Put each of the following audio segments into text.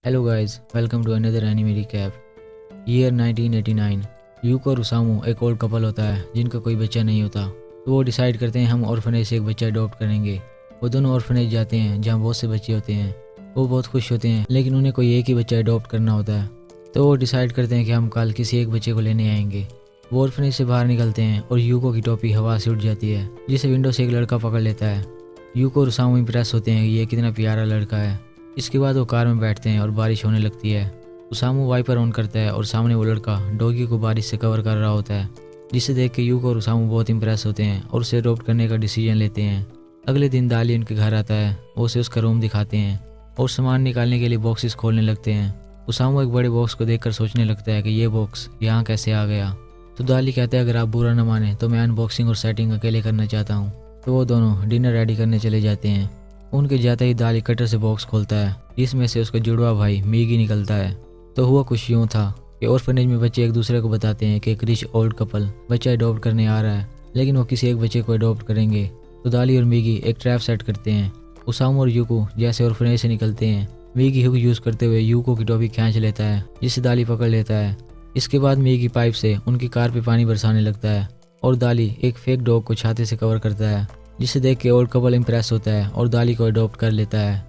Hello guys, welcome to another anime recap. Year 1989। Yuko और Osamu एक old couple होता है जिनका कोई बच्चा नहीं होता, तो वो डिसाइड करते हैं हम ऑर्फनेज से एक बच्चा अडॉप्ट करेंगे। वो दोनों ऑर्फनेज जाते हैं जहाँ बहुत से बच्चे होते हैं। वो बहुत खुश होते हैं, लेकिन उन्हें कोई एक ही बच्चा अडॉप्ट करना होता है। तो वो डिसाइड करते हैं कि हम कल किसी एक बच्चे को लेने आएंगे। वो ऑर्फनेज से बाहर निकलते हैं और यूको की टोपी हवा से उड़ जाती है, जिसे विंडो से एक लड़का पकड़ लेता है। यूको और उसामू इंप्रेस होते हैं कि ये कितना प्यारा लड़का है। इसके बाद वो कार में बैठते हैं और बारिश होने लगती है। उसामू वाइपर ऑन करता है और सामने वो लड़का डॉगी को बारिश से कवर कर रहा होता है, जिसे देख के यूको और उसामू बहुत इंप्रेस होते हैं और उसे अडॉप्ट करने का डिसीजन लेते हैं। अगले दिन दाली उनके घर आता है। वो उसे उसका रूम दिखाते हैं और सामान निकालने के लिए बॉक्सेस खोलने लगते हैं। उसामू एक बड़े बॉक्स को देखकर सोचने लगता है कि ये बॉक्स यहाँ कैसे आ गया। तो दाली कहता है अगर आप बुरा न माने तो मैं अनबॉक्सिंग और सेटिंग अकेले करना चाहता हूँ। तो वो दोनों डिनर रेडी करने चले जाते हैं। उनके जाते ही दाली कटर से बॉक्स खोलता है, जिसमें से उसका जुड़वा भाई मीगी निकलता है। तो हुआ कुछ यूँ था कि ऑर्फनेज में बच्चे एक दूसरे को बताते हैं कि एक रिच ओल्ड कपल बच्चा अडॉप्ट करने आ रहा है, लेकिन वो किसी एक बच्चे को अडॉप्ट करेंगे। तो दाली और मीगी एक ट्रैप सेट करते हैं। उसामू और यूको जैसे ऑर्फनेज से निकलते हैं, मीगी हुक यूज़ करते हुए यूको की टोपी खींच लेता है, जिसे दाली पकड़ लेता है। इसके बाद मीगी पाइप से उनकी कार पे पानी बरसाने लगता है और दाली एक फेक डॉग को छाते से कवर करता है, जिसे देख के ओल्ड कपल इंप्रेस होता है और दाली को अडॉप्ट कर लेता है।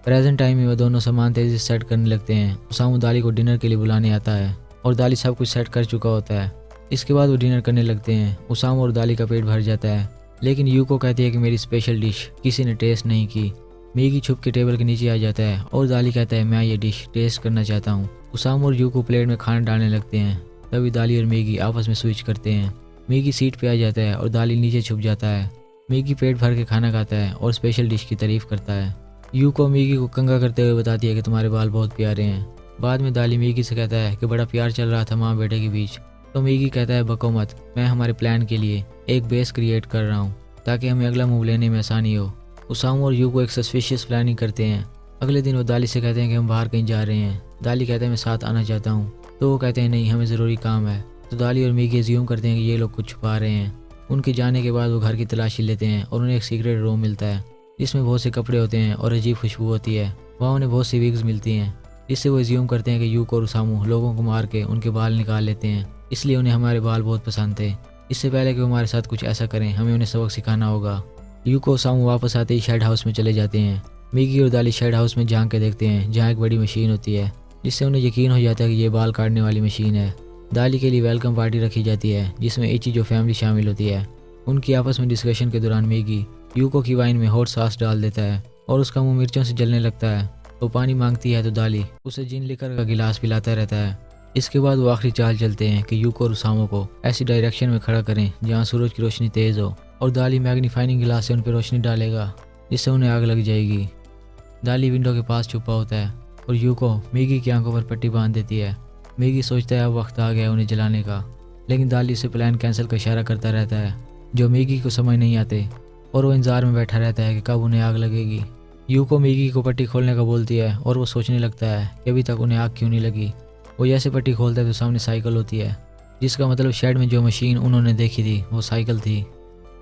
प्रेजेंट टाइम में वो दोनों सामान तेजी से सेट करने लगते हैं। उसामू दाली को डिनर के लिए बुलाने आता है और दाली सब कुछ सेट कर चुका होता है। इसके बाद वो डिनर करने लगते हैं। उसामू और दाली का पेट भर जाता है, लेकिन यूको कहती है कि मेरी स्पेशल डिश किसी ने टेस्ट नहीं की। मीगी छुप के टेबल के नीचे आ जाता है और दाली कहता है मैं ये डिश टेस्ट करना चाहता हूँ। उसामू और यूको प्लेट में खाना डालने लगते हैं। तभी दाली और मीगी आपस में स्विच करते हैं। मीगी सीट पे आ जाता है और दाली नीचे छुप जाता है। मीगी पेट भर के खाना खाता है और स्पेशल डिश की तारीफ करता है। यूको मीगी को कंगा करते हुए बताती है कि तुम्हारे बाल बहुत प्यारे हैं। बाद में दाली मीगी से कहता है कि बड़ा प्यार चल रहा था माँ बेटे के बीच। तो मीगी कहता है बको मत, मैं हमारे प्लान के लिए एक बेस क्रिएट कर रहा हूँ ताकि हमें अगला मूव लेने में आसानी हो। उसामू और यूको एक सस्पिशियस प्लानिंग करते हैं। अगले दिन वो दाली से कहते हैं कि हम बाहर कहीं जा रहे हैं। दाली कहता है मैं साथ आना चाहता हूँ। तो वो कहते हैं नहीं, हमें ज़रूरी काम है। तो दाली और मीगी अज्यूम करते हैं कि ये लोग कुछ छुपा रहे हैं। उनके जाने के बाद वो घर की तलाशी लेते हैं और उन्हें एक सीक्रेट रूम मिलता है, जिसमें बहुत से कपड़े होते हैं और अजीब खुशबू होती है। वहाँ उन्हें बहुत सी विग्स मिलती हैं, जिससे वो एज्यूम करते हैं कि यूको और उसामू लोगों को मार के उनके बाल निकाल लेते हैं, इसलिए उन्हें हमारे बाल बहुत पसंद थे। इससे पहले कि वो हमारे साथ कुछ ऐसा करें, हमें उन्हें सबक सिखाना होगा। यूको और उसामू वापस आते ही शेड हाउस में चले जाते हैं। मीगी और दाली शेड हाउस में झांक के देखते हैं, जहाँ एक बड़ी मशीन होती है, जिससे उन्हें यकीन हो जाता है कि ये बाल काटने वाली मशीन है। दाली के लिए वेलकम पार्टी रखी जाती है, जिसमें इची जो फैमिली शामिल होती है। उनकी आपस में डिस्कशन के दौरान मीगी यूको की वाइन में हॉट सॉस डाल देता है और उसका मुंह मिर्चों से जलने लगता है। वो पानी मांगती है तो दाली उसे जिन लिकर का गिलास पिलाता रहता है। इसके बाद वो आखिरी चाल चलते हैं कि यूको और उसामू को ऐसी डायरेक्शन में खड़ा करें जहाँ सूरज की रोशनी तेज हो, और दाली मैग्नीफाइंग गिलास से उन पर रोशनी डालेगा, जिससे उन्हें आग लग जाएगी। दाली विंडो के पास छुपा होता है और यूको मीगी की आंखों पर पट्टी बांध देती है। मीगी सोचता है अब वक्त आ गया उन्हें जलाने का, लेकिन दाली उसे प्लान कैंसिल का इशारा करता रहता है, जो मीगी को समझ नहीं आते, और वो इंतजार में बैठा रहता है कि कब उन्हें आग लगेगी। यूको मीगी को पट्टी खोलने का बोलती है और वो सोचने लगता है कि अभी तक उन्हें आग क्यों नहीं लगी। वो जैसे पट्टी खोलता है तो सामने साइकिल होती है, जिसका मतलब शेड में जो मशीन उन्होंने देखी थी वो साइकिल थी।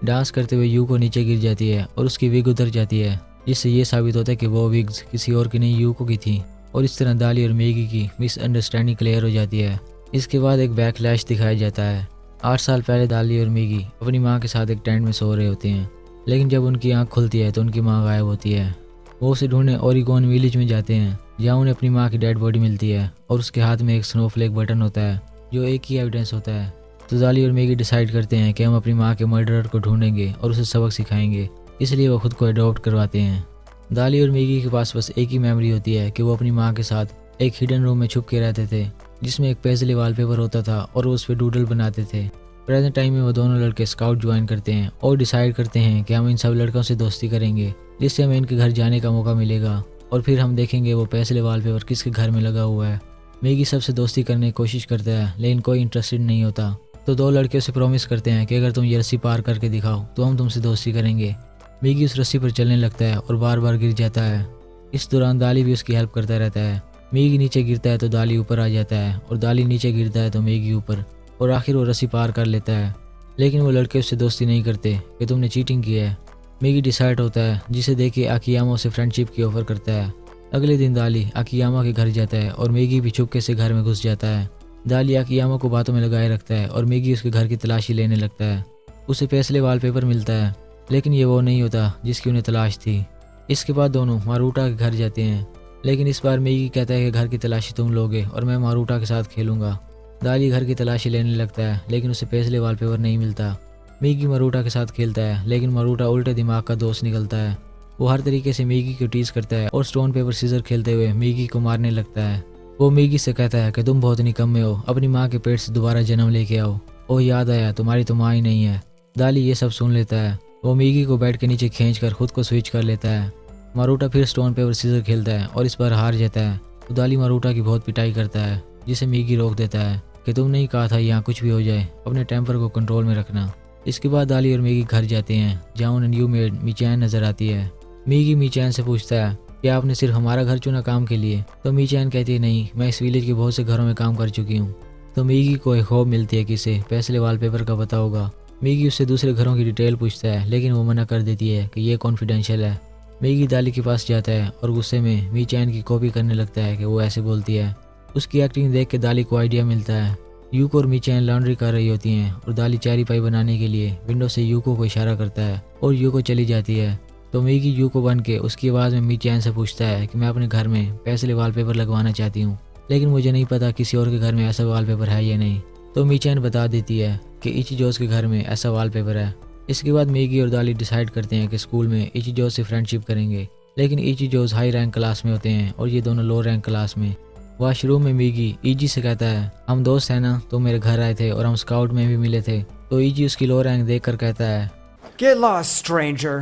डांस करते हुए यूको नीचे गिर जाती है और उसकी विग उतर जाती है, जिससे ये साबित होता है कि वो विग्स किसी और की नहीं यूको की थी, और इस तरह दाली और मीगी की मिसअंडरस्टैंडिंग क्लियर हो जाती है। इसके बाद एक बैकलैश दिखाया जाता है। 8 साल पहले दाली और मीगी अपनी माँ के साथ एक टेंट में सो रहे होते हैं, लेकिन जब उनकी आंख खुलती है तो उनकी माँ गायब होती है। वो उसे ढूंढने ओरिगोन विलेज में जाते हैं, जहाँ उन्हें अपनी माँ की डेड बॉडी मिलती है और उसके हाथ में एक स्नोफ्लेक बटन होता है, जो एक ही एविडेंस होता है। तो दाली और मीगी डिसाइड करते हैं कि हम अपनी माँ के मर्डरर को ढूंढेंगे और उसे सबक सिखाएंगे, इसलिए वो खुद को अडॉप्ट करवाते हैं। दाली और मीगी के पास बस एक ही मेमोरी होती है कि वो अपनी माँ के साथ एक हिडन रूम में छुप के रहते थे, जिसमें एक पेजली वॉलपेपर होता था और वो उस पर डूडल बनाते थे। प्रेजेंट टाइम में वो दोनों लड़के स्काउट ज्वाइन करते हैं और डिसाइड करते हैं कि हम इन सब लड़कों से दोस्ती करेंगे, जिससे हमें इनके घर जाने का मौका मिलेगा, और फिर हम देखेंगे वो पेजली वॉलपेपर किसके घर में लगा हुआ है। मीगी सबसे दोस्ती करने की कोशिश करता है, लेकिन कोई इंटरेस्टेड नहीं होता। तो दो लड़के उसे प्रॉमिस करते हैं कि अगर तुम ये रस्सी पार करके दिखाओ तो हम तुमसे दोस्ती करेंगे। मीगी उस रस्सी पर चलने लगता है और बार बार गिर जाता है। इस दौरान दाली भी उसकी हेल्प करता रहता है। मीगी नीचे गिरता है तो दाली ऊपर आ जाता है, और दाली नीचे गिरता है तो मीगी ऊपर, और आखिर वो रस्सी पार कर लेता है। लेकिन वो लड़के उससे दोस्ती नहीं करते कि तुमने चीटिंग की है। मीगी डिसाइड होता है, जिसे देख के आकियामा उसे फ्रेंडशिप की ऑफर करता है। अगले दिन दाली आकियामा के घर जाता है और मेगी भी चुपके से घर में घुस जाता है। दाली आकियामा को बातों में लगाए रखता है और मेगी उसके घर की तलाशी लेने लगता है। उसे पेस्ले वॉलपेपर मिलता है, लेकिन ये वो नहीं होता जिसकी उन्हें तलाश थी। इसके बाद दोनों मारूटा के घर जाते हैं, लेकिन इस बार मेगी कहता है कि घर की तलाशी तुम लोगे और मैं मारूटा के साथ खेलूंगा। दाली घर की तलाशी लेने लगता है, लेकिन उसे पेस्ले वॉलपेपर नहीं मिलता। मेगी मारूटा के साथ खेलता है, लेकिन मारूटा उल्टे दिमाग का दोस्त निकलता है। वो हर तरीके से मेगी को टीज करता है और स्टोन पेपर सीजर खेलते हुए मेगी को मारने लगता है। वो मेगी से कहता है कि तुम बहुत निकम्मे हो, अपनी माँ के पेट से दोबारा जन्म लेके आओ। ओह याद आया, तुम्हारी तो माँ ही नहीं है। दाली ये सब सुन लेता है। वो मेगी को बेड के नीचे खींचकर खुद को स्विच कर लेता है। मारूटा फिर स्टोन पेपर सीजर खेलता है और इस बार हार जाता है। तो दाली मारूटा की बहुत पिटाई करता है, जिसे मेगी रोक देता है कि तुम नहीं कहा था यहाँ कुछ भी हो जाए, अपने टेम्पर को कंट्रोल में रखना। इसके बाद दाली और मेगी घर जाते हैं, जहाँ उन्हें न्यू मेड मीचैन नजर आती है। मेगी मीचैन से पूछता है कि आपने सिर्फ हमारा घर चुना काम के लिए? तो मीचैन कहती है नहीं, मैं इस विलेज के बहुत से घरों में काम कर चुकी हूँ। तो मेगी को एक खौफ मिलती है कि इसे पेस्ले वॉलपेपर का पता होगा। मेगी उससे दूसरे घरों की डिटेल पूछता है, लेकिन वो मना कर देती है कि ये कॉन्फिडेंशियल है। मेगी दाली के पास जाता है और गुस्से में मीचैन की कॉपी करने लगता है कि वो ऐसे बोलती है। उसकी एक्टिंग देख के दाली को आइडिया मिलता है। यूको और मीचैन लॉन्ड्री कर रही होती हैं और दाली चारी पाई बनाने के लिए विंडो से यूको को इशारा करता है और यूको चली जाती है। तो मेगी यूको बन के उसकी आवाज़ में मीचैन से पूछता है कि मैं अपने घर में पेस्ले वॉलपेपर लगवाना चाहती हूँ, लेकिन मुझे नहीं पता किसी और के घर में ऐसा वॉलपेपर है या नहीं। तो मीचैन बता देती है कि इचिजोस के घर में ऐसा वॉलपेपर है। इसके बाद मेगी और दाली डिसाइड करते हैं कि स्कूल में इचिजोस से फ्रेंडशिप करेंगे, लेकिन इचिजोस हाई रैंक क्लास में होते हैं और ये दोनों लो रैंक क्लास में। वॉशरूम में मेगी ईजी से कहता है हम दोस्त हैं ना, तो मेरे घर आए थे और हम स्काउट में भी मिले थे। तो ईजी उसकी लो रैंक देख कर कहता है Get lost, stranger.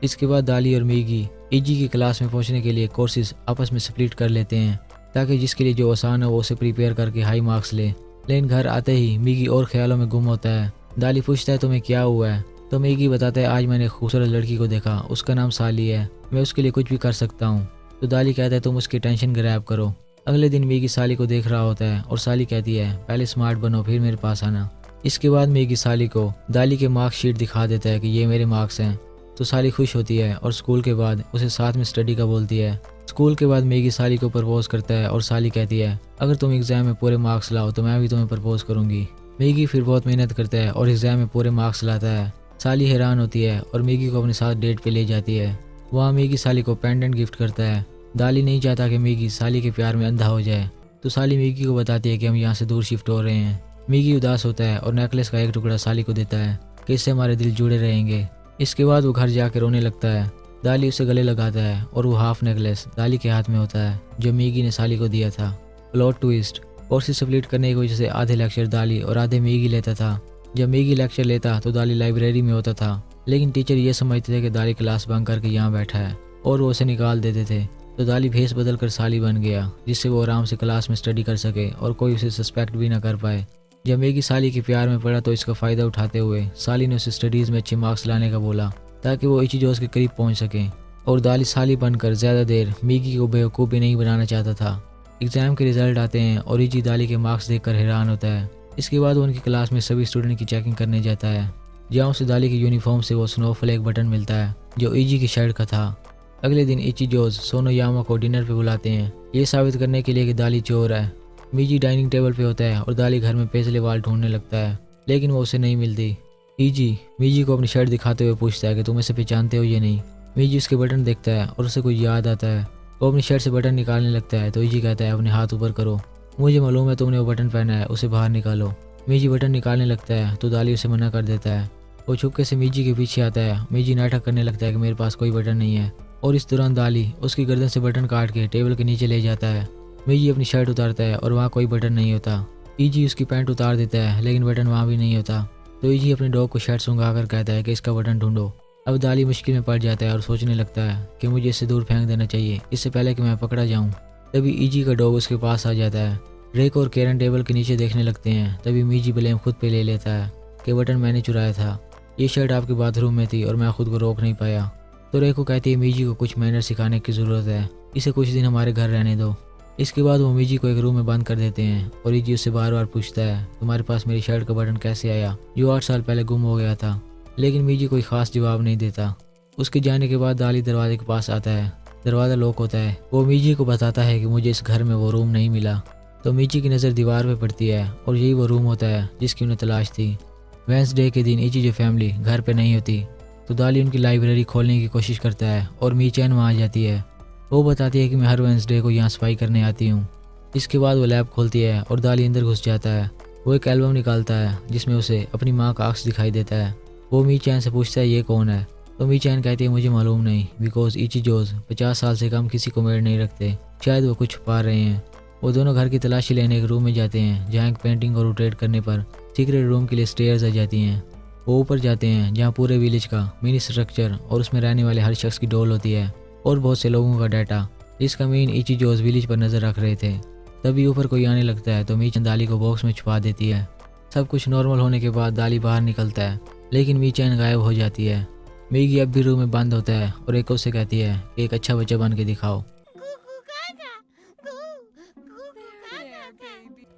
इसके बाद दाली और मेगी ईजी की क्लास में पहुंचने के लिए कोर्सेज आपस में स्प्लिट कर लेते हैं, ताकि जिसके लिए जो आसान हो वो उसे प्रिपेयर करके हाई मार्क्स ले। लेकिन घर आते ही मेगी और ख्यालों में गुम होता है। दाली पूछता है तुम्हें क्या हुआ है? तो मेगी बताता है आज मैंने एक खूबसूरत लड़की को देखा, उसका नाम साली है, मैं उसके लिए कुछ भी कर सकता हूँ। तो दाली कहता है तुम उसकी टेंशन ग्रैब करो। अगले दिन मेगी साली को देख रहा होता है और साली कहती है पहले स्मार्ट बनो फिर मेरे पास आना। इसके बाद मेगी साली को दाली के मार्क्स शीट दिखा देता है कि ये मेरे मार्क्स हैं। तो साली खुश होती है और स्कूल के बाद उसे साथ में स्टडी का बोलती है। स्कूल के बाद मेगी साली को प्रपोज करता है और साली कहती है अगर तुम एग्जाम में पूरे मार्क्स लाओ तो मैं भी तुम्हें प्रपोज करूंगी। मेगी फिर बहुत मेहनत करता है और एग्जाम में पूरे मार्क्स लाता है। साली हैरान होती है और मेगी को अपने साथ डेट पे ले जाती है। वहाँ मेगी साली को पेंडेंट गिफ्ट करता है। दाली नहीं चाहता कि मेगी साली के प्यार में अंधा हो जाए, तो साली मेगी को बताती है कि हम यहाँ से दूर शिफ्ट हो रहे हैं। मेगी उदास होता है और नेकलेस का एक टुकड़ा साली को देता है कि इससे हमारे दिल जुड़े रहेंगे। इसके बाद वो घर जाकर रोने लगता है। दाली उसे गले लगाता है और वो हाफ नेकलेस दाली के हाथ में होता है जो मेगी ने साली को दिया था। प्लॉट ट्विस्ट, कोर्सेज स्प्लिट करने की वजह से आधे लेक्चर दाली और आधे मेगी लेता था। जब मेगी लेक्चर लेता तो दाली लाइब्रेरी में होता था, लेकिन टीचर ये समझते थे कि दाली क्लास बंक करके यहाँ बैठा है और वो उसे निकाल देते थे। तो दाली भेस बदल कर साली बन गया, जिससे वो आराम से क्लास में स्टडी कर सके और कोई उसे सस्पेक्ट भी ना कर पाए। जब मेगी साली के प्यार में पड़ा तो इसका फ़ायदा उठाते हुए साली ने उसे स्टडीज़ में अच्छे मार्क्स लाने का बोला, ताकि वो इचिजोस के करीब पहुंच सकें। और दाली साली बनकर ज़्यादा देर मेगी को बेवकूफ़ भी नहीं बनाना चाहता था। एग्ज़ाम के रिजल्ट आते हैं और इची दाली के मार्क्स देखकर हैरान होता है। इसके बाद वो उनकी क्लास में सभी स्टूडेंट की चेकिंग करने जाता है, जहाँ उसे दाली की यूनिफॉर्म से वो स्नोफ्लेक बटन मिलता है जो इजी की शर्ट का था। अगले दिन इचिजोस सोनोयामा को डिनर पे बुलाते हैं, ये साबित करने के लिए कि दाली चोर है। मीजी डाइनिंग टेबल पे होता है और दाली घर में पेस्ले वाल ढूंढने लगता है, लेकिन वो उसे नहीं मिलती। इजी मीजी को अपनी शर्ट दिखाते हुए पूछता है कि तुम इसे पहचानते हो या नहीं। मीजी उसके बटन देखता है और उसे कुछ याद आता है। वो अपनी शर्ट से बटन निकालने लगता है तो इजी कहता है अपने हाथ ऊपर करो, मुझे मालूम है तुमने वो बटन पहना है, उसे बाहर निकालो। मीजी बटन निकालने लगता है तो दाली उसे मना कर देता है। वो छुपके से मीजी के पीछे आता है। मीजी नाटक करने लगता है कि मेरे पास कोई बटन नहीं है, और इस दौरान दाली उसकी गर्दन से बटन काट के टेबल के नीचे ले जाता है। मीजी अपनी शर्ट उतारता है और वहाँ कोई बटन नहीं होता। इजी उसकी पैंट उतार देता है, लेकिन बटन वहाँ भी नहीं होता। तो इजी अपने डॉग को शर्ट सूंघा कर कहता है कि इसका बटन ढूंढो। अब दाली मुश्किल में पड़ जाता है और सोचने लगता है कि मुझे इससे दूर फेंक देना चाहिए, इससे पहले कि मैं पकड़ा जाऊँ। तभी इजी का डॉग उसके पास आ जाता है। रेक और केरन टेबल के नीचे देखने लगते हैं। तभी मीजी ब्लेम खुद पे ले लेता है कि बटन मैंने चुराया था, ये शर्ट आपके बाथरूम में थी और मैं खुद को रोक नहीं पाया। तो रेको कहती है मीजी को कुछ मैनर सिखाने की ज़रूरत है, इसे कुछ दिन हमारे घर रहने दो। इसके बाद वो मीजी को एक रूम में बंद कर देते हैं और इजी उससे बार बार पूछता है तुम्हारे पास मेरी शर्ट का बटन कैसे आया, जो 8 साल पहले गुम हो गया था। लेकिन मीजी कोई ख़ास जवाब नहीं देता। उसके जाने के बाद दाली दरवाजे के पास आता है दरवाज़ा लॉक होता है। वो मीजी को बताता है कि मुझे इस घर में वो रूम नहीं मिला। तो मीजी की नज़र दीवार पे पड़ती है और यही वो रूम होता है जिसकी उन्हें तलाश थी। वेंसडे के दिन इची जो फैमिली घर पे नहीं होती तो दाली उनकी लाइब्रेरी खोलने की कोशिश करता है और मी चैन वहाँ आ जाती है। वो बताती है कि मैं हर वेंसडे को यहाँ सफाई करने आती हूँ। इसके बाद वो लैब खोलती है और दाली अंदर घुस जाता है। वो एक एल्बम निकालता है जिसमें उसे अपनी माँ का अक्स दिखाई देता है। वो मी चैन से पूछता है ये कौन है। तो मी चैन कहती है मुझे मालूम नहीं, बिकॉज इचिजोज 50 साल से कम किसी को मेड नहीं रखते, शायद वो कुछ छुपा रहे हैं। वो दोनों घर की तलाशी लेने एक रूम में जाते हैं जहाँ एक पेंटिंग को रोटेट करने पर सीक्रेट रूम के लिए स्टेयर्स आ जाती हैं। वो ऊपर जाते हैं जहाँ पूरे विलेज का मिनी स्ट्रक्चर और उसमें रहने वाले हर शख्स की डोल होती है और बहुत से लोगों का डाटा, जिसका मेन इचिजोज विलेज पर नज़र रख रहे थे। तभी ऊपर कोई आने लगता है तो मीचैन दाली को बॉक्स में छुपा देती है। सब कुछ नॉर्मल होने के बाद दाली बाहर निकलता है लेकिन मीचैन गायब हो जाती है। मैगी अब भी रूम में बंद होता है और एको से कहती है कि एक अच्छा बच्चा बन के दिखाओ।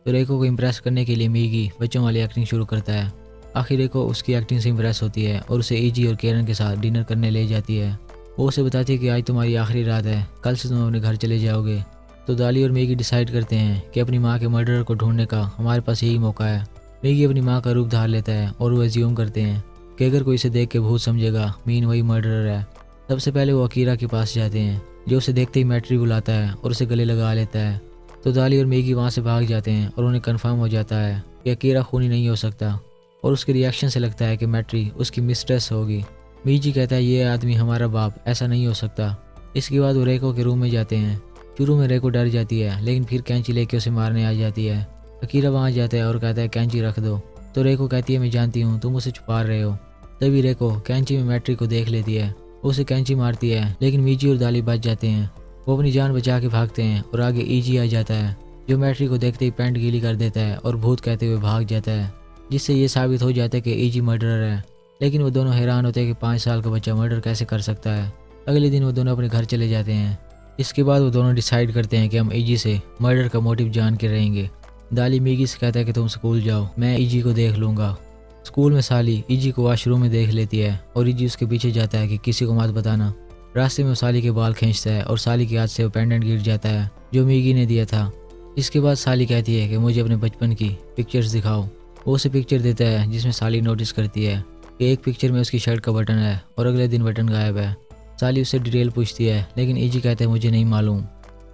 तो रेको को इम्प्रेस करने के लिए मैगी बच्चों वाली एक्टिंग शुरू करता है। आखिर रेको उसकी एक्टिंग से इम्प्रेस होती है और उसे इजी और केरन के साथ डिनर करने ले जाती है। वो उसे बताती है कि आज तुम्हारी आखिरी रात है, कल से तुम अपने घर चले जाओगे। तो दाली और मैगी डिसाइड करते हैं कि अपनी माँ के मर्डरर को ढूंढने का हमारे पास यही मौका है। मैगी अपनी माँ का रूप धार लेता है और वो एज्यूम करते हैं कि अगर कोई इसे देख के भूत समझेगा मीन वही मर्डरर है। सबसे पहले वो अकीरा के पास जाते हैं जो उसे देखते ही मैट्री बुलाता है और उसे गले लगा लेता है। तो दाली और मैगी वहाँ से भाग जाते हैं और उन्हें कंफर्म हो जाता है कि अकीरा खूनी नहीं हो सकता और उसके रिएक्शन से लगता है कि मैट्री उसकी मिस्ट्रेस होगी। मीजी कहता है ये आदमी हमारा बाप, ऐसा नहीं हो सकता। इसके बाद वो रेको के रूम में जाते हैं। शुरू में रेको डर जाती है लेकिन फिर कैंची लेके उसे मारने आ जाती है। अकीरा वहाँ जाता है और कहता है कैंची रख दो। तो रेको कहती है मैं जानती हूँ तुम उसे छुपा रहे हो। तभी रेको कैंची में मैट्री को देख लेती है, उसे कैंची मारती है लेकिन मीजी और दाली बच जाते हैं। वो अपनी जान बचा के भागते हैं और आगे ईजी आ जाता है जो मैट्री को देखते ही पैंट गीली कर देता है और भूत कहते हुए भाग जाता है, जिससे ये साबित हो जाता है कि ईजी मर्डरर है। लेकिन वो दोनों हैरान होते हैं कि 5 साल का बच्चा मर्डर कैसे कर सकता है। अगले दिन वो दोनों अपने घर चले जाते हैं। इसके बाद वो दोनों डिसाइड करते हैं कि हम ईजी से मर्डर का मोटिव जान के रहेंगे। दाली मैगी से कहता है कि तुम स्कूल जाओ, मैं ईजी को देख लूँगा। स्कूल में साली ईजी को वॉशरूम में देख लेती है और ईजी उसके पीछे जाता है कि किसी को मत बताना। रास्ते में वो साली के बाल खींचता है और साली के हाथ से वो पेंडेंट गिर जाता है जो मैगी ने दिया था। इसके बाद साली कहती है कि मुझे अपने बचपन की पिक्चर्स दिखाओ। वो उसे पिक्चर देता है जिसमें साली नोटिस करती है कि एक पिक्चर में उसकी शर्ट का बटन है और अगले दिन बटन गायब है। साली उससे डिटेल पूछती है लेकिन ईजी कहता है मुझे नहीं मालूम।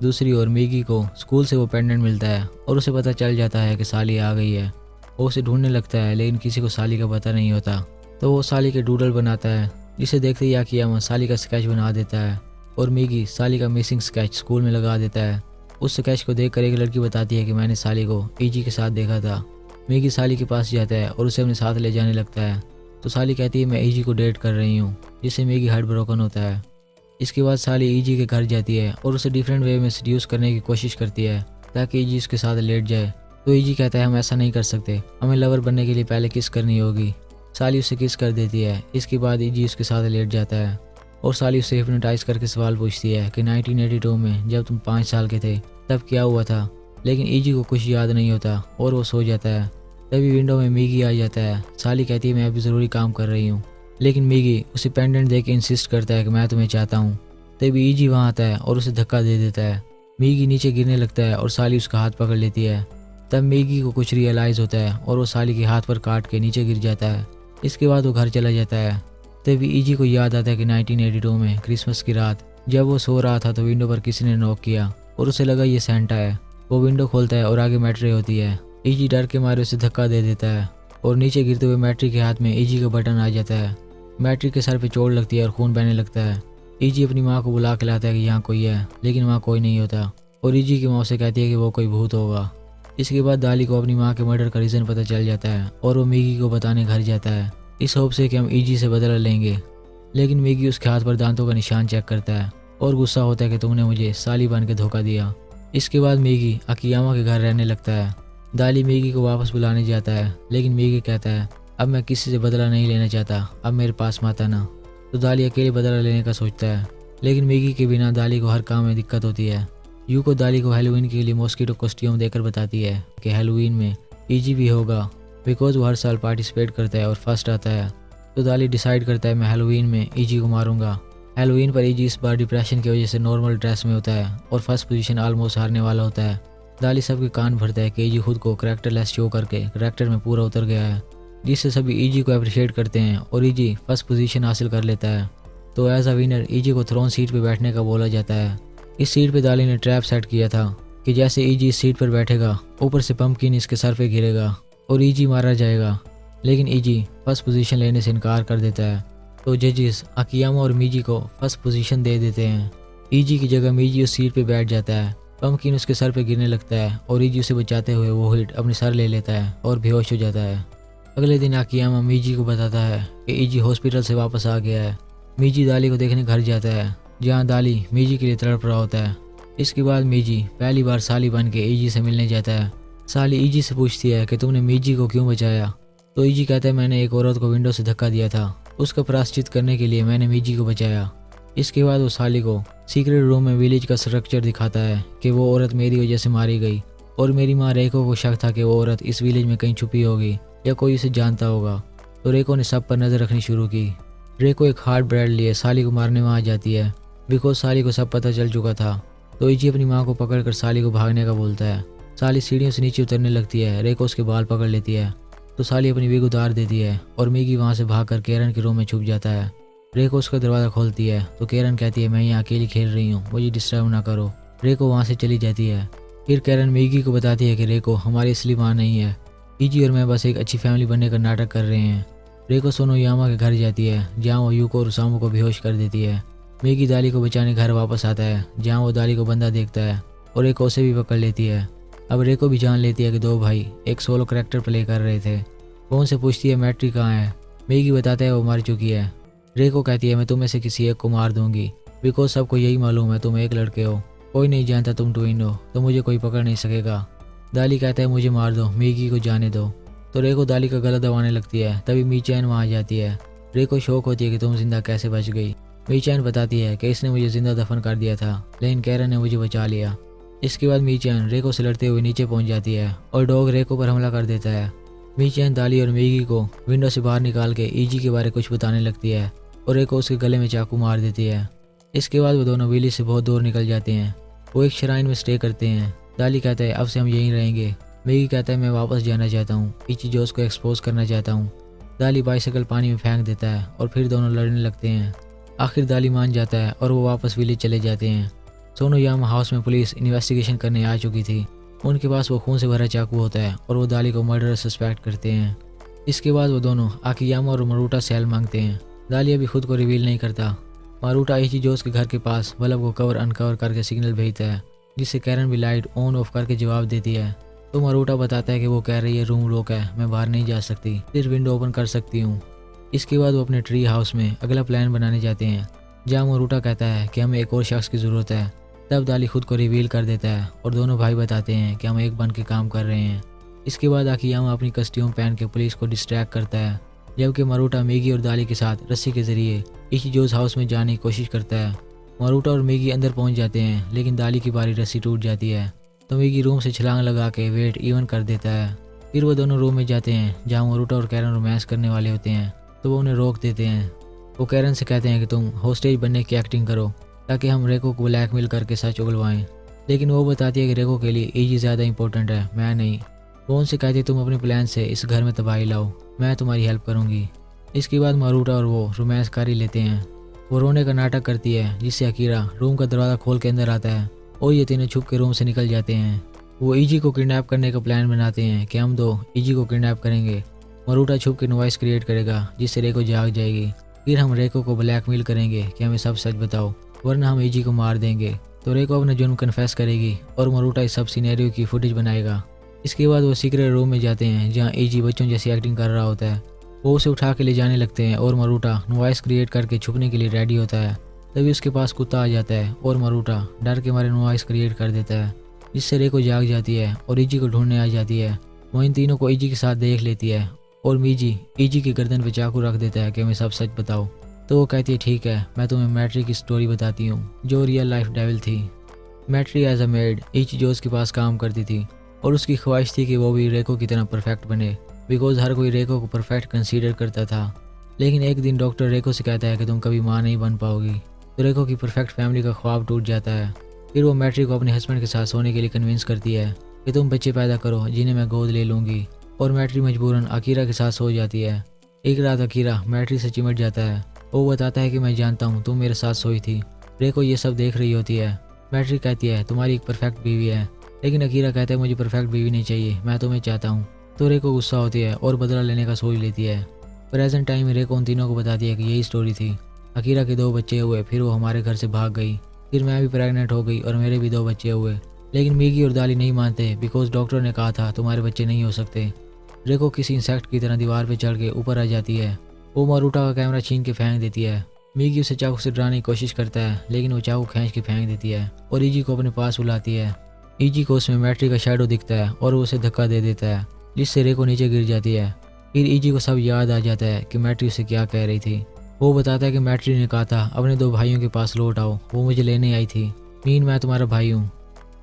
दूसरी ओर मैगी को स्कूल से वो पेंडेंट मिलता है और उसे पता चल जाता है कि साली आ गई है। वो उसे ढूंढने लगता है लेकिन किसी को साली का पता नहीं होता। तो वो साली के डूडल बनाता है जिसे देखते ही आकियामा साली का स्केच बना देता है और मैगी साली का मिसिंग स्केच स्कूल में लगा देता है। उस स्केच को देखकर एक लड़की बताती है कि मैंने साली को ईजी के साथ देखा था। मैगी साली के पास जाता है और उसे अपने साथ ले जाने लगता है। तो साली कहती है मैं ईजी को डेट कर रही हूँ, जिससे मैगी हार्ट ब्रोकन होता है। इसके बाद साली ईजी के घर जाती है और उसे डिफरेंट वे में सड्यूस करने की कोशिश करती है ताकि ईजी उसके साथ लेट जाए। तो ईजी कहता है हम ऐसा नहीं कर सकते, हमें लवर बनने के लिए पहले किस करनी होगी। साली उसे किस कर देती है। इसके बाद ईजी उसके साथ लेट जाता है और साली उससे हिप्नोटाइज करके सवाल पूछती है कि 1982 में जब तुम 5 साल के थे तब क्या हुआ था। लेकिन ईजी को कुछ याद नहीं होता और वो सो जाता है। तभी विंडो में मैगी आ जाता है। साली कहती है मैं अभी ज़रूरी काम कर रही हूँ, लेकिन मैगी उसे पेंडेंट दे के इंसिस्ट करता है कि मैं तुम्हें चाहता हूँ। तभी ईजी वहाँ आता है और उसे धक्का दे देता है। मैगी नीचे गिरने लगता है और साली उसका हाथ पकड़ लेती है। तब मैगी को कुछ रियलाइज़ होता है और वो साली के हाथ पर काट के नीचे गिर जाता है। इसके बाद वो घर चला जाता है। तभी ईजी को याद आता है कि 1982 में क्रिसमस की रात जब वो सो रहा था तो विंडो पर किसी ने नॉक किया और उसे लगा ये सेंटा है। वो विंडो खोलता है और आगे मैट्री होती है। ईजी डर के मारे उसे धक्का दे देता है और नीचे गिरते हुए मैट्री के हाथ में ईजी का बटन आ जाता है। मैट्री के सर पे चोट लगती है और खून बहने लगता है। ईजी अपनी माँ को बुला के लाता है कि यहाँ कोई है, लेकिन वहाँ कोई नहीं होता और ईजी की माँ उसे कहती है कि वो कोई भूत होगा। इसके बाद दाली को अपनी माँ के मर्डर का रीज़न पता चल जाता है और वो मैगी को बताने घर जाता है इस होप से कि हम ईजी से बदला लेंगे। लेकिन मैगी उसके हाथ पर दांतों का निशान चेक करता है और गुस्सा होता है कि तुमने मुझे साली बन के धोखा दिया। इसके बाद मैगी अकियामा के घर रहने लगता है। दाली मैगी को वापस बुलाने जाता है लेकिन मैगी कहता है अब मैं किसी से बदला नहीं लेना चाहता, अब मेरे पास मत आना। तो दाली अकेले बदला लेने का सोचता है लेकिन मैगी के बिना दाली को हर काम में दिक्कत होती है। यूको दाली को हैलोवीन के लिए मॉस्किटो कॉस्ट्यूम देकर बताती है कि हैलोवीन में ईजी भी होगा बिकॉज वो हर साल पार्टिसिपेट करता है और फर्स्ट आता है। तो दाली डिसाइड करता है मैं हैलोवीन में ईजी को मारूंगा। हैलोवीन पर ईजी इस बार डिप्रेशन की वजह से नॉर्मल ड्रेस में होता है और फर्स्ट पोजीशन ऑलमोस्ट हारने वाला होता है। दाली सबके कान भरता है कि ईजी खुद को करेक्टरलेस शो करके करेक्टर में पूरा उतर गया है, जिससे सभी ईजी को अप्रिशिएट करते हैं और ईजी फर्स्ट पोजीशन हासिल कर लेता है। तो एज अ विनर ईजी को थ्रोन सीट पर बैठने का बोला जाता है। इस सीट पर दाली ने ट्रैप सेट किया था कि जैसे ईजी इस सीट पर बैठेगा ऊपर से पंपकिन इसके सर पे गिरेगा और ईजी मारा जाएगा, लेकिन ईजी फर्स्ट पोजीशन लेने से इनकार कर देता है। तो जजेस अकियामा और मीजी को फर्स्ट पोजीशन दे देते हैं। ईजी की जगह मीजी उस सीट पे बैठ जाता है। पंपकिन उसके सर पे गिरने लगता है और ईजी उसे बचाते हुए वो हिट अपने सर ले लेता है और बेहोश हो जाता है। अगले दिन अकियामा मीजी को बताता है कि ईजी हॉस्पिटल से वापस आ गया है। मीजी दाली को देखने घर जाता है, जहाँ दाली मीजी के लिए तड़प रहा होता है। इसके बाद मीजी पहली बार साली बन के ईजी से मिलने जाता है। साली ईजी से पूछती है कि तुमने मीजी को क्यों बचाया। तो ईजी कहता है मैंने एक औरत को विंडो से धक्का दिया था, उसका प्रायश्चित करने के लिए मैंने मीजी को बचाया। इसके बाद वो साली को सीक्रेट रूम में विलेज का स्ट्रक्चर दिखाता है कि वो औरत मेरी वजह से मारी गई और मेरी माँ रेको को शक था कि वो औरत इस विलेज में कहीं छुपी होगी या कोई उसे जानता होगा। तो रेको ने सब पर नज़र रखनी शुरू की। रेको एक हार्ड ब्रेड लिए साली को मारने में आ जाती है, बिकॉज साली को सब पता चल चुका था। तो ईजी अपनी माँ को पकड़कर साली को भागने का बोलता है। साली सीढ़ियों से नीचे उतरने लगती है। रेको उसके बाल पकड़ लेती है तो साली अपनी विग उतार देती है और मिगी वहाँ से भागकर केरन के रूम में छुप जाता है। रेको उसका दरवाज़ा खोलती है तो केरन कहती है मैं यहाँ अकेली खेल रही हूँ, मुझे डिस्टर्ब ना करो। रेको वहाँ से चली जाती है। फिर केरन मिगी को बताती है कि रेको हमारी असली माँ नहीं है, ईजी और मैं बस एक अच्छी फैमिली बनने का नाटक कर रहे हैं। रेको सोनोयामा के घर जाती है, जहाँ वो यूको और उसामू को बेहोश कर देती है। मिगी दाली को बचाने घर वापस आता है, जहाँ वो दाली को बंदा देखता है और रेको उसे भी पकड़ लेती है। अब रेको भी जान लेती है कि दो भाई एक सोलो कैरेक्टर प्ले कर रहे थे। वो उनसे पूछती है मैट्री कहाँ है। मिगी बताता है वो मर चुकी है। रेको कहती है मैं तुम में से किसी एक को मार दूंगी, बिकॉज सबको यही मालूम है तुम एक लड़के हो, कोई नहीं जानता तुम ट्विन हो, तो मुझे कोई पकड़ नहीं सकेगा। दाली कहता है मुझे मार दो, मिगी को जाने दो। तो रेको दाली का गला दबाने लगती है। तभी मीचैन वहाँ आ जाती है। रेको शौक होती है कि तुम जिंदा कैसे बच गई। मीचैन बताती है कि इसने मुझे जिंदा दफन कर दिया था, लेकिन कैरन ने मुझे बचा लिया। इसके बाद मीचैन रेको से लड़ते हुए नीचे पहुंच जाती है और डॉग रेको पर हमला कर देता है। मीचैन दाली और मिगी को विंडो से बाहर निकाल के ईजी के बारे कुछ बताने लगती है और रेको उसके गले में चाकू मार देती है। इसके बाद वो दोनों विलेज से बहुत दूर निकल जाते हैं। वो एक श्राइन में स्टे करते हैं। दाली कहता है अब से हम यहीं रहेंगे। मिगी कहता है मैं वापस जाना चाहता हूँ, इची जोस को एक्सपोज करना चाहता हूँ। दाली बाइसाइकिल पानी में फेंक देता है और फिर दोनों लड़ने लगते हैं। आखिर दाली मान जाता है और वो वापस विलेज चले जाते हैं। सोनोयामा हाउस में पुलिस इन्वेस्टिगेशन करने आ चुकी थी। उनके पास वो खून से भरा चाकू होता है और वो दाली को मर्डर सस्पेक्ट करते हैं। इसके बाद वो दोनों आकियामा और मरूटा से हेल्प मांगते हैं। दाली अभी खुद को रिवील नहीं करता। मरूटा इची जोस के घर के पास बल्ब को कवर अनकवर करके सिग्नल भेजता है, जिससे कैरन भी लाइट ऑन ऑफ करके जवाब देती है। तो मरूटा बताता है कि वो कह रही है रूम लॉक है, मैं बाहर नहीं जा सकती, सिर्फ विंडो ओपन कर सकती हूँ। इसके बाद वो अपने ट्री हाउस में अगला प्लान बनाने जाते हैं, जहाँ मरूटा कहता है कि हमें एक और शख्स की ज़रूरत है। तब दाली खुद को रिवील कर देता है और दोनों भाई बताते हैं कि हम एक बन के काम कर रहे हैं। इसके बाद आकियामा अपनी कस्ट्यूम पहन के पुलिस को डिस्ट्रैक्ट करता है, जबकि मरूटा मिगी और दाली के साथ रस्सी के जरिए इचिजोस हाउस में जाने की कोशिश करता है। मरूटा और मिगी अंदर पहुंच जाते हैं, लेकिन दाली की बारी रस्सी टूट जाती है तो मिगी रूम से छलांग लगा के वेट इवन कर देता है। फिर वो दोनों रूम में जाते हैं, जहाँ मरूटा और कैरन रोमांस करने वाले होते हैं, तो वो उन्हें रोक देते हैं। वो कैरन से कहते हैं कि तुम होस्टेज बनने की एक्टिंग करो ताकि हम रेको को ब्लैकमेल करके सच उगलवाएं, लेकिन वो बताती है कि रेको के लिए ईजी ज़्यादा इंपॉर्टेंट है, मैं नहीं। वो उनसे कहती है तुम अपने प्लान से इस घर में तबाही लाओ, मैं तुम्हारी हेल्प करूँगी। इसके बाद मरूटा और वो रोमांस कर ही लेते हैं। वो रोने का नाटक करती है, जिससे अकीरा रूम का दरवाज़ा खोल के अंदर आता है और ये तीनों छुप के रूम से निकल जाते हैं। वो ईजी को किडनैप करने का प्लान बनाते हैं कि हम दो ईजी को किडनैप करेंगे। मरूटा छुप के नॉइस क्रिएट करेगा, जिससे रेको जाग जाएगी। फिर हम रेको को ब्लैकमेल करेंगे कि हमें सब सच बताओ, वरना हम ईजी को मार देंगे। तो रेको अपना जुर्म कन्फेस करेगी और मरूटा इस सब सिनेरियो की फुटेज बनाएगा। इसके बाद वो सीक्रेट रूम में जाते हैं, जहाँ ईजी बच्चों जैसी एक्टिंग कर रहा होता है। वो उसे उठा के ले जाने लगते हैं और मरूटा नॉइस क्रिएट करके छुपने के लिए रेडी होता है। तभी उसके पास कुत्ता आ जाता है और मरूटा डर के मारे नॉइस क्रिएट कर देता है, जिससे रेको जाग जाती है और ईजी को ढूंढने आ जाती है। वो इन तीनों को ईजी के साथ देख लेती है और मीजी ईजी की गर्दन पे चाकू रख देता है कि हमें सब सच बताओ। तो वो कहती है ठीक है, मैं तुम्हें मैट्री की स्टोरी बताती हूँ, जो रियल लाइफ डेविल थी। मैट्री एज अ मेड ईची जोस के पास काम करती थी और उसकी ख्वाहिश थी कि वो भी रेको की तरह परफेक्ट बने, बिकॉज हर कोई रेको को परफेक्ट कंसीडर करता था। लेकिन एक दिन डॉक्टर रेको से कहता है कि तुम कभी माँ नहीं बन पाओगी। तो रेको की परफेक्ट फैमिली का ख्वाब टूट जाता है। फिर वो मैट्री को अपने हस्बैंड के साथ सोने के लिए कन्विंस करती है कि तुम बच्चे पैदा करो जिन्हें मैं गोद ले लूँगी, और मैट्री मजबूरन अकीरा के साथ सो जाती है। एक रात अकीरा मैट्री से चिमट जाता है। वो बताता है कि मैं जानता हूँ तुम मेरे साथ सोई थी। रेको ये सब देख रही होती है। मैट्री कहती है तुम्हारी एक परफेक्ट बीवी है, लेकिन अकीरा कहता है मुझे परफेक्ट बीवी नहीं चाहिए, मैं तुम्हें चाहता हूँ। तो रेको गुस्सा होती है और बदला लेने का सोच लेती है। प्रेजेंट टाइम में रेको उन तीनों को बताती है कि यही स्टोरी थी। अकीरा के 2 बच्चे हुए, फिर वो हमारे घर से भाग गई, फिर मैं भी प्रेग्नेंट हो गई और मेरे भी 2 बच्चे हुए। लेकिन मीगी और दाली नहीं मानते बिकॉज डॉक्टर ने कहा था तुम्हारे बच्चे नहीं हो सकते। रेको किसी इंसेक्ट की तरह दीवार पर चढ़ के ऊपर आ जाती है। वो मारूटा का कैमरा छीन के फेंक देती है। मीगी उसे चाकू से डराने की कोशिश करता है, लेकिन वो चाकू खींच के फेंक देती है और ईजी को अपने पास बुलाती है। ईजी को उसमें मैट्री का शैडो दिखता है और वो उसे धक्का दे देता है, जिससे रेको नीचे गिर जाती है। फिर ईजी को सब याद आ जाता है कि मैट्री उसे क्या कह रही थी। वो बताता है कि मैट्री ने कहा था अपने 2 भाइयों के पास लौट आओ, वो मुझे लेने आई थी। मीन मैं तुम्हारा भाई हूँ।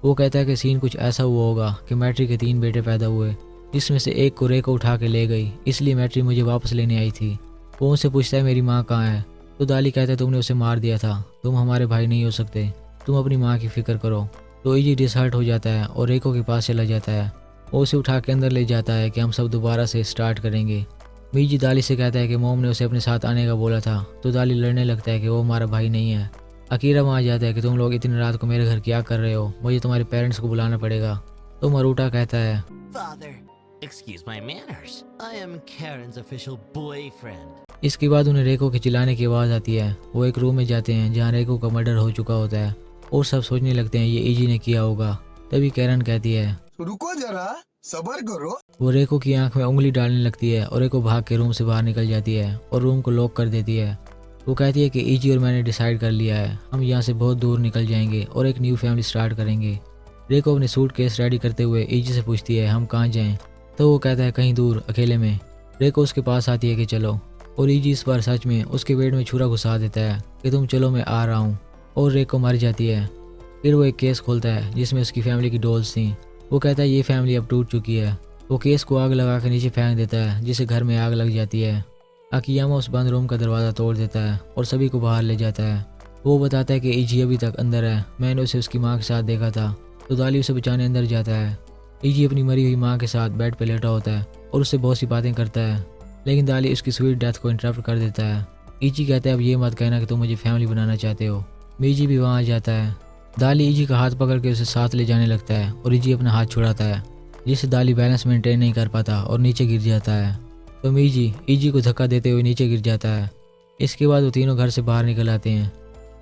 वो कहता है कि सीन कुछ ऐसा हुआ होगा कि मैट्री के 3 बेटे पैदा हुए, जिसमें से एक को रेको उठा के ले गई, इसलिए मैट्री मुझे वापस लेने आई थी। वो उनसे पूछता है मेरी माँ कहाँ है। तो दाली कहता है तुमने उसे मार दिया था, तुम हमारे भाई नहीं हो सकते, तुम अपनी माँ की फिक्र करो। तो ईजी डिसहर्ट हो जाता है और रेको के पास चला जाता है। वो उसे उठा के अंदर ले जाता है कि हम सब दोबारा से स्टार्ट करेंगे। मीजी दाली से कहता है कि मोम ने उसे अपने साथ आने का बोला था। तो दाली लड़ने लगता है कि वो हमारा भाई नहीं है। अकीरा वहाँ जाता है कि तुम लोग इतनी रात को मेरे घर क्या कर रहे हो, मुझे तुम्हारे पेरेंट्स को बुलाना पड़ेगा। तो मारूटा कहता है Father, excuse my manners. I am Karen's official boyfriend. इसके बाद उन्हें रेको के चिल्लाने की आवाज़ आती है। वो एक रूम में जाते हैं जहाँ रेको का मर्डर हो चुका होता है और सब सोचने लगते हैं ये ईजी ने किया होगा। तभी कैरन कहती है रुको जरा, सबर करो। वो रेको की आंख में उंगली डालने लगती है और रेको भाग के रूम से बाहर निकल जाती है और रूम को लॉक कर देती है। वो कहती है कि ईजी और मैंने डिसाइड कर लिया है, हम यहाँ से बहुत दूर निकल जाएंगे और एक न्यू फैमिली स्टार्ट करेंगे। रेको अपने सूट केस रेडी करते हुए ईजी से पूछती है हम कहाँ जाएं। तो वो कहता है कहीं दूर अकेले में। रेको उसके पास आती है कि चलो, और ईजी इस बार सच में उसके पेट में छुरा घुसा देता है कि तुम चलो मैं आ रहा हूँ, और रेको मर जाती है। फिर वो एक केस खोलता है जिसमें उसकी फैमिली की डॉल्स थी। वो कहता है ये फैमिली अब टूट चुकी है। वो केस को आग लगा के नीचे फेंक देता है, जिससे घर में आग लग जाती है। अकियामा उस बंद रूम का दरवाज़ा तोड़ देता है और सभी को बाहर ले जाता है। वो बताता है कि ईजी अभी तक अंदर है, मैंने उसे उसकी माँ के साथ देखा था। तो दाली उसे बचाने अंदर जाता है। ईजी अपनी मरी हुई माँ के साथ बेड पर लेटा होता है और उससे बहुत सी बातें करता है, लेकिन दाली उसकी स्वीट डेथ को इंटरप्ट कर देता है। ईजी कहता है अब ये मत कहना कि तुम मुझे फैमिली बनाना चाहते हो। मीजी भी वहाँ आ जाता है। दाली ईजी का हाथ पकड़ के उसे साथ ले जाने लगता है और ईजी अपना हाथ छुड़ाता है, जिससे दाली बैलेंस मेंटेन नहीं कर पाता और नीचे गिर जाता है। तो मीजी ईजी को धक्का देते हुए नीचे गिर जाता है। इसके बाद वो तीनों घर से बाहर निकल आते हैं।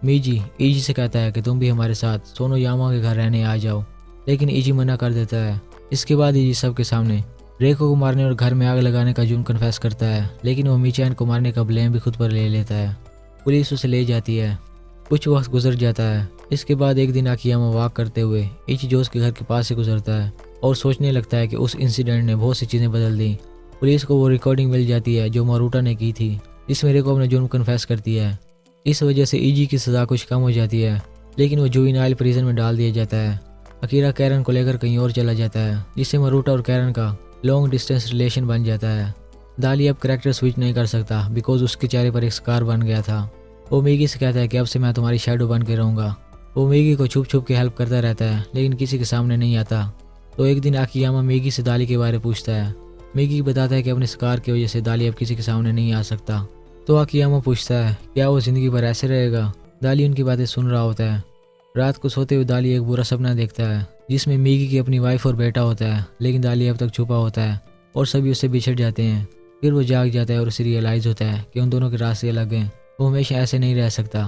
मीजी ईजी से कहता है कि तुम भी हमारे साथ सोनोयामा के घर रहने आ जाओ, लेकिन ईजी मना कर देता है। इसके बाद ईजी सबके सामने रेको को मारने और घर में आग लगाने का जुर्म कन्फेस करता है, लेकिन वो मीचैन को मारने का ब्लेम भी खुद पर ले लेता है। पुलिस उसे ले जाती है। कुछ वक्त गुजर जाता है। इसके बाद एक दिन आकियामा वॉक करते हुए इचिजोस के घर के पास से गुजरता है और सोचने लगता है कि उस इंसिडेंट ने बहुत सी चीज़ें बदल दी। पुलिस को वो रिकॉर्डिंग मिल जाती है जो मारूटा ने की थी, जिसमें रेको अपने जुर्म कन्फेस करती है। इस वजह से ईजी की सज़ा कुछ कम हो जाती है, लेकिन वो जुवेनाइल प्रिजन में डाल दिया जाता है। अकीरा कैरन को लेकर कहीं और चला जाता है, जिससे मारूटा और कैरन का लॉन्ग डिस्टेंस रिलेशन बन जाता है। दाली अब करैक्टर स्विच नहीं कर सकता बिकॉज उसके चेहरे पर एक स्कार बन गया था। वो मैगी से कहता है कि अब से मैं तुम्हारी शैडो बन के रहूँगा। वो मैगी को छुप छुप के हेल्प करता रहता है, लेकिन किसी के सामने नहीं आता। तो एक दिन आकियामा मैगी से दाली के बारे में पूछता है। मैगी बताता है कि अपने स्कार की वजह से दाली अब किसी के सामने नहीं आ सकता। तो आकियामा पूछता है क्या वो ज़िंदगी भर ऐसे रहेगा। दाली उनकी बातें सुन रहा होता है। रात को सोते हुए दाली एक बुरा सपना देखता है, जिसमें मैगी की अपनी वाइफ और बेटा होता है, लेकिन दाली अब तक छुपा होता है और सभी उससे बिछड़ जाते हैं। फिर वो जाग जाता है और उसे रियलाइज़ होता है कि उन दोनों के रास्ते अलग हैं। वो हमेशा ऐसे नहीं रह सकता।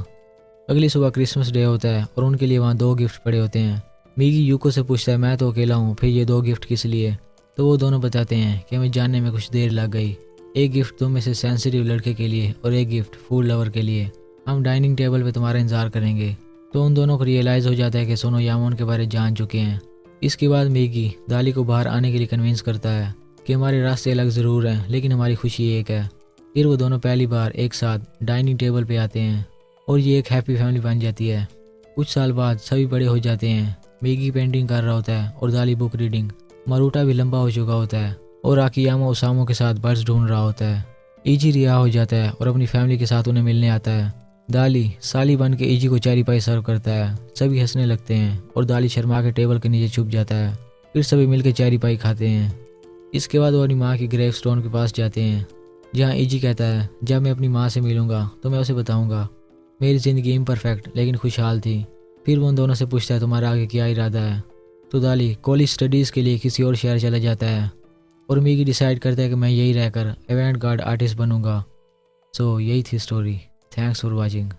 अगली सुबह क्रिसमस डे होता है और उनके लिए वहाँ 2 गिफ्ट पड़े होते हैं। मैगी यूको से पूछता है मैं तो अकेला हूँ, फिर ये 2 गिफ्ट किस लिए। तो वो दोनों बताते हैं कि हमें जानने में कुछ देर लग गई। एक गिफ्ट तुम में से सेंसिटिव लड़के के लिए और एक गिफ्ट फूड लवर के लिए। हम डाइनिंग टेबल पे तुम्हारा इंतजार करेंगे। तो उन दोनों को रियलाइज़ हो जाता है कि सोनोयामा उनके बारे जान चुके हैं। इसके बाद मैगी दाली को बाहर आने के लिए कन्विंस करता है कि हमारे रास्ते अलग ज़रूर हैं, लेकिन हमारी खुशी एक है। फिर वो दोनों पहली बार एक साथ डाइनिंग टेबल पे आते हैं और ये एक हैप्पी फैमिली बन जाती है। कुछ साल बाद सभी बड़े हो जाते हैं। मैगी पेंटिंग कर रहा होता है और दाली बुक रीडिंग। मारूटा भी लंबा हो चुका होता है और आकियामा ओसामो के साथ बर्ड्स ढूंढ रहा होता है। ईजी रिहा हो जाता है और अपनी फैमिली के साथ उन्हें मिलने आता है। दाली साली बन के इजी को चेरी पाई सर्व करता है। सभी हंसने लगते हैं और दाली शर्मा के टेबल के नीचे छुप जाता है। फिर सभी मिलकर चेरी पाई खाते हैं। इसके बाद वो अपनी माँ की ग्रेव स्टोन के पास जाते हैं, जहाँ इजी कहता है जब मैं अपनी माँ से मिलूंगा तो मैं उसे बताऊंगा मेरी ज़िंदगी इम्परफेक्ट लेकिन खुशहाल थी। फिर वो उन दोनों से पूछता है तुम्हारा आगे क्या इरादा है। तो दाली कॉलेज स्टडीज़ के लिए किसी और शहर चला जाता है और मिगी डिसाइड करता है कि मैं यही रहकर एवेंट गार्ड आर्टिस्ट बनूंगा। सो यही थी स्टोरी। Thanks for watching.